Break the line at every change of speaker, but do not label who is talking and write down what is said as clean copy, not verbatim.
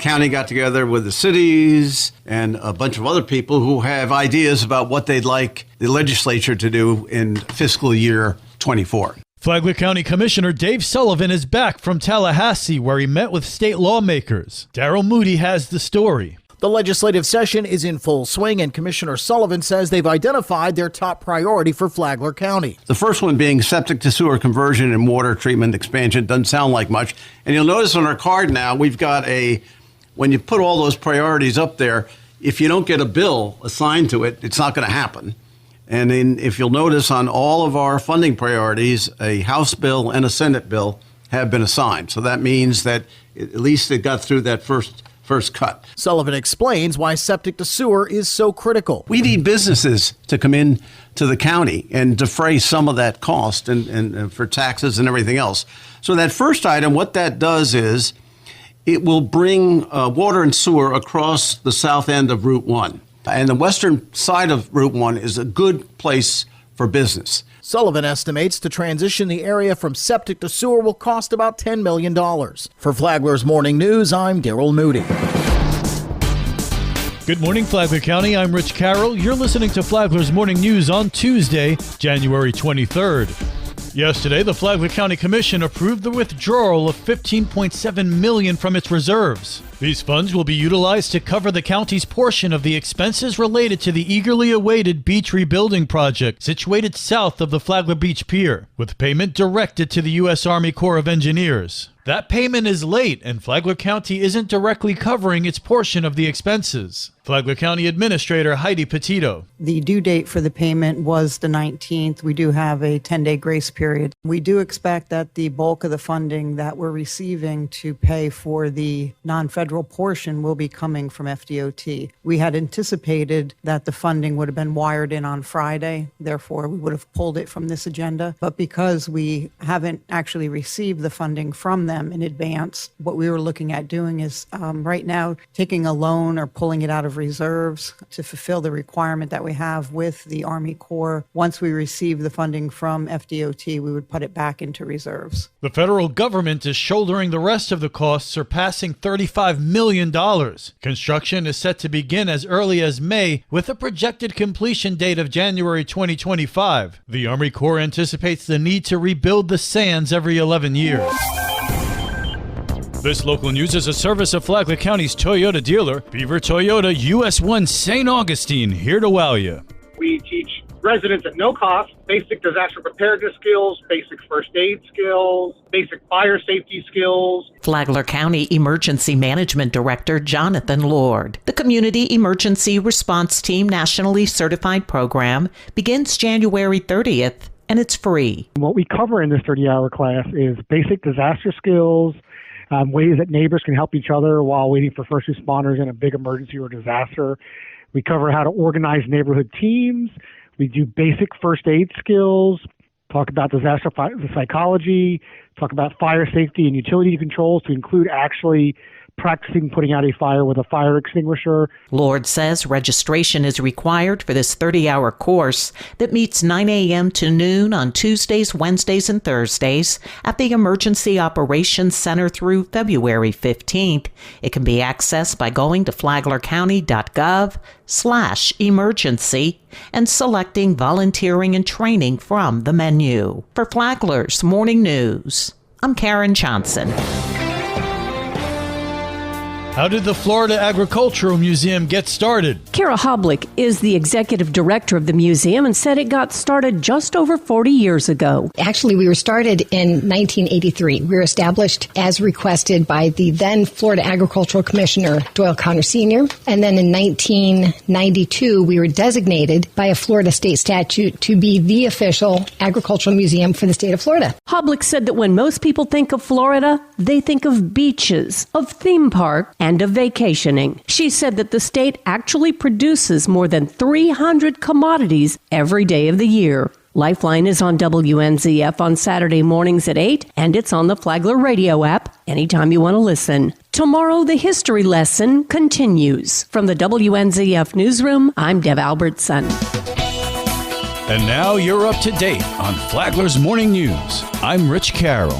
county got together with the cities and a bunch of other people who have ideas about what they'd like the legislature to do in fiscal year 24.
Flagler County Commissioner Dave Sullivan is back from Tallahassee, where he met with state lawmakers. Daryl Moody has the story.
The legislative session is in full swing, and Commissioner Sullivan says they've identified their top priority for Flagler County.
The first one being septic to sewer conversion and water treatment expansion. Doesn't sound like much. And you'll notice on our card now, we've got when you put all those priorities up there, if you don't get a bill assigned to it, it's not going to happen. And then if you'll notice on all of our funding priorities, a House bill and a Senate bill have been assigned. So that means that at least it got through that first cut.
Sullivan explains why septic to sewer is so critical.
We need businesses to come in to the county and defray some of that cost and for taxes and everything else. So that first item, what that does is it will bring water and sewer across the south end of Route 1. And the western side of Route 1 is a good place for business.
Sullivan estimates to transition the area from septic to sewer will cost about $10 million. For Flagler's Morning News, I'm Daryl Moody.
Good morning, Flagler County. I'm Rich Carroll. You're listening to Flagler's Morning News on Tuesday, January 23rd. Yesterday, the Flagler County Commission approved the withdrawal of $15.7 million from its reserves. These funds will be utilized to cover the county's portion of the expenses related to the eagerly awaited beach rebuilding project situated south of the Flagler Beach Pier, with payment directed to the U.S. Army Corps of Engineers. That payment is late, and Flagler County isn't directly covering its portion of the expenses. Flagler County Administrator Heidi Petito.
The due date for the payment was the 19th. We do have a 10-day grace period. We do expect that the bulk of the funding that we're receiving to pay for the non-federal portion will be coming from FDOT. We had anticipated that the funding would have been wired in on Friday. Therefore, we would have pulled it from this agenda. But because we haven't actually received the funding from them in advance, what we were looking at doing is right now taking a loan or pulling it out of reserves to fulfill the requirement that we have with the Army Corps. Once we receive the funding from FDOT, we would put it back into reserves.
The federal government is shouldering the rest of the costs, surpassing $35 million. Construction is set to begin as early as May, with a projected completion date of January 2025. The Army Corps anticipates the need to rebuild the sands every 11 years. This local news is a service of Flagler County's Toyota dealer, Beaver Toyota US 1 St. Augustine, here to wow you.
We teach residents at no cost basic disaster preparedness skills, basic first aid skills, basic fire safety skills.
Flagler County Emergency Management Director Jonathan Lord. The Community Emergency Response Team Nationally Certified Program begins January 30th, and it's free.
What we cover in this 30-hour class is basic disaster skills, ways that neighbors can help each other while waiting for first responders in a big emergency or disaster. We cover how to organize neighborhood teams. We do basic first aid skills, talk about disaster psychology, talk about fire safety and utility controls to include actually practicing putting out a fire with a fire extinguisher.
Lord says registration is required for this 30-hour course that meets 9 a.m. to noon on Tuesdays, Wednesdays, and Thursdays at the Emergency Operations Center through February 15th. It can be accessed by going to flaglercounty.gov/emergency and selecting volunteering and training from the menu. For Flagler's Morning News, I'm Karen Johnson.
How did the Florida Agricultural Museum get started?
Kara Hoblick is the executive director of the museum and said it got started just over 40 years ago.
Actually, we were started in 1983. We were established as requested by the then Florida Agricultural Commissioner, Doyle Conner Sr. And then in 1992, we were designated by a Florida state statute to be the official agricultural museum for the state of Florida.
Hoblick said that when most people think of Florida, they think of beaches, of theme park, and of vacationing. She said that the state actually produces more than 300 commodities every day of the year. Lifeline is on WNZF on Saturday mornings at 8, and it's on the Flagler radio app anytime you want to listen. Tomorrow, the history lesson continues. From the WNZF newsroom, I'm Deb Albertson.
And now you're up to date on Flagler's Morning News. I'm Rich Carroll.